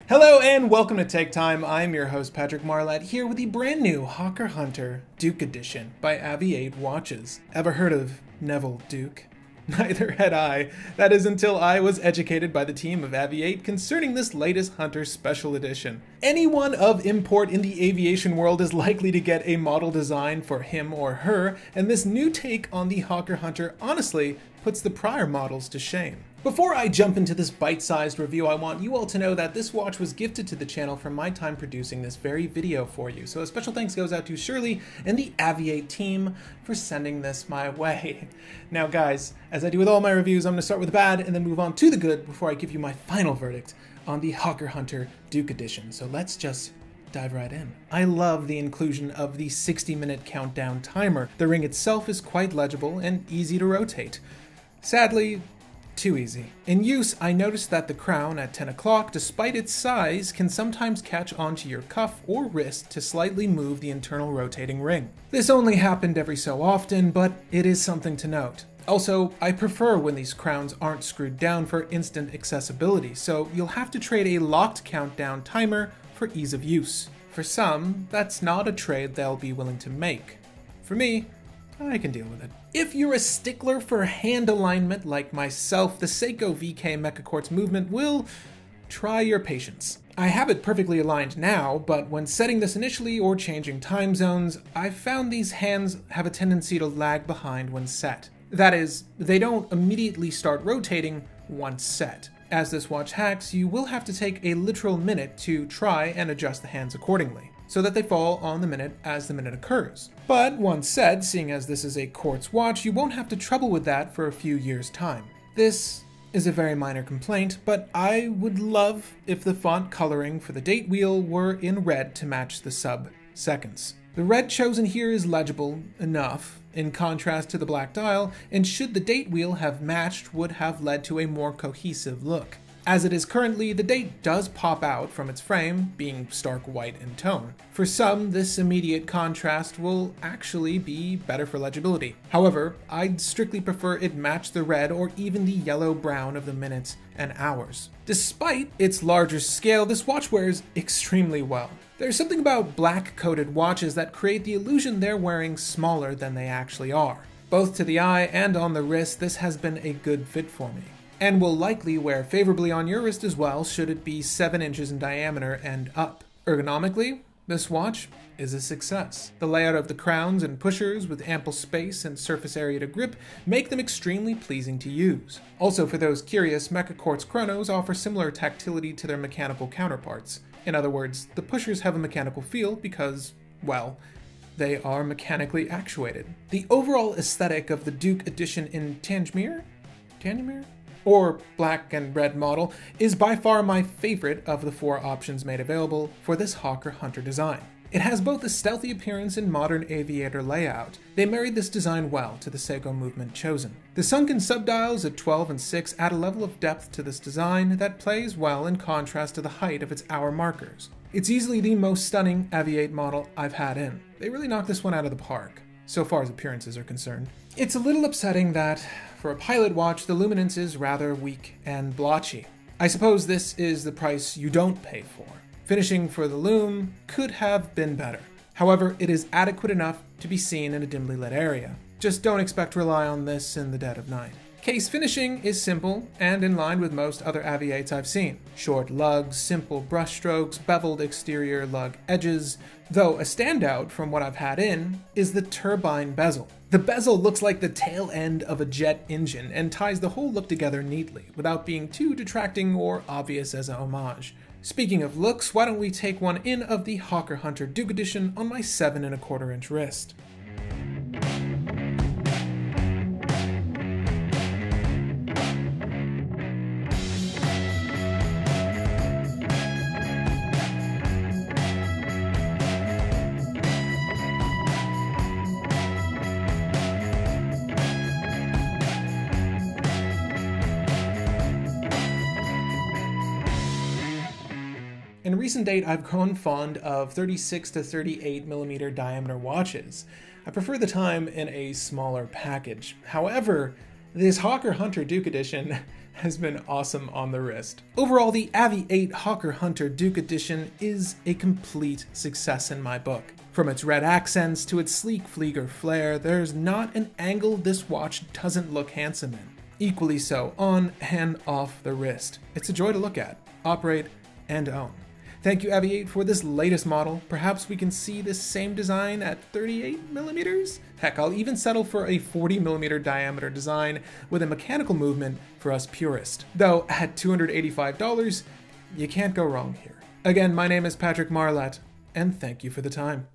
Hello and welcome to Take Time. I'm your host Patrick Marlett here with the brand new Hawker Hunter Duke Edition by AVI-8 watches. Ever heard of Neville Duke? Neither had I. That is until I was educated by the team of AVI-8 concerning this latest Hunter Special Edition. Anyone of import in the aviation world is likely to get a model design for him or her, and this new take on the Hawker Hunter honestly puts the prior models to shame. Before I jump into this bite-sized review, I want you all to know that this watch was gifted to the channel from my time producing this very video for you. So a special thanks goes out to Shirley and the AVI-8 team for sending this my way. Now guys, as I do with all my reviews, I'm going to start with the bad and then move on to the good before I give you my final verdict on the Hawker Hunter Duke Edition. So let's just dive right in. I love the inclusion of the 60-minute countdown timer. The ring itself is quite legible and easy to rotate. Sadly, too easy. In use, I noticed that the crown at 10 o'clock, despite its size, can sometimes catch onto your cuff or wrist to slightly move the internal rotating ring. This only happened every so often, but it is something to note. Also, I prefer when these crowns aren't screwed down for instant accessibility, so you'll have to trade a locked countdown timer for ease of use. For some, that's not a trade they'll be willing to make. For me, I can deal with it. If you're a stickler for hand alignment like myself, the Seiko VK Mecha Quartz movement will try your patience. I have it perfectly aligned now, but when setting this initially or changing time zones, I've found these hands have a tendency to lag behind when set. That is, they don't immediately start rotating once set. As this watch hacks, you will have to take a literal minute to try and adjust the hands accordingly, so that they fall on the minute as the minute occurs. But once set, seeing as this is a quartz watch, you won't have to trouble with that for a few years' time. This is a very minor complaint, but I would love if the font coloring for the date wheel were in red to match the sub-seconds. The red chosen here is legible enough, in contrast to the black dial, and should the date wheel have matched would have led to a more cohesive look. As it is currently, the date does pop out from its frame, being stark white in tone. For some, this immediate contrast will actually be better for legibility. However, I'd strictly prefer it match the red or even the yellow-brown of the minutes and hours. Despite its larger scale, this watch wears extremely well. There's something about black-coated watches that create the illusion they're wearing smaller than they actually are. Both to the eye and on the wrist, this has been a good fit for me, and will likely wear favorably on your wrist as well should it be 7 inches in diameter and up. Ergonomically, this watch is a success. The layout of the crowns and pushers with ample space and surface area to grip make them extremely pleasing to use. Also, for those curious, Mecha Quartz chronos offer similar tactility to their mechanical counterparts. In other words, the pushers have a mechanical feel because, well, they are mechanically actuated. The overall aesthetic of the Duke Edition in Tanjmir? Or black and red model is by far my favorite of the 4 options made available for this Hawker Hunter design. It has both a stealthy appearance and modern aviator layout. They married this design well to the Seiko movement chosen. The sunken subdials at 12 and 6 add a level of depth to this design that plays well in contrast to the height of its hour markers. It's easily the most stunning AVI-8 model I've had in. They really knocked this one out of the park, so far as appearances are concerned. It's a little upsetting that, for a pilot watch, the luminance is rather weak and blotchy. I suppose this is the price you don't pay for. Finishing for the lume could have been better. However, it is adequate enough to be seen in a dimly lit area. Just don't expect to rely on this in the dead of night. Case finishing is simple and in line with most other AVI-8s I've seen. Short lugs, simple brush strokes, beveled exterior lug edges, though a standout from what I've had in is the turbine bezel. The bezel looks like the tail end of a jet engine and ties the whole look together neatly without being too detracting or obvious as a homage. Speaking of looks, why don't we take one in of the Hawker Hunter Duke Edition on my 7¼ inch wrist. In recent date, I've grown fond of 36 to 38mm diameter watches. I prefer the time in a smaller package. However, this Hawker Hunter Duke Edition has been awesome on the wrist. Overall, the AVI-8 Hawker Hunter Duke Edition is a complete success in my book. From its red accents to its sleek Flieger flare, there's not an angle this watch doesn't look handsome in. Equally so on and off the wrist. It's a joy to look at, operate, and own. Thank you AVI-8 for this latest model. Perhaps we can see this same design at 38mm? Heck, I'll even settle for a 40mm diameter design with a mechanical movement for us purists. Though at $285, you can't go wrong here. Again, my name is Patrick Marlett, and thank you for the time.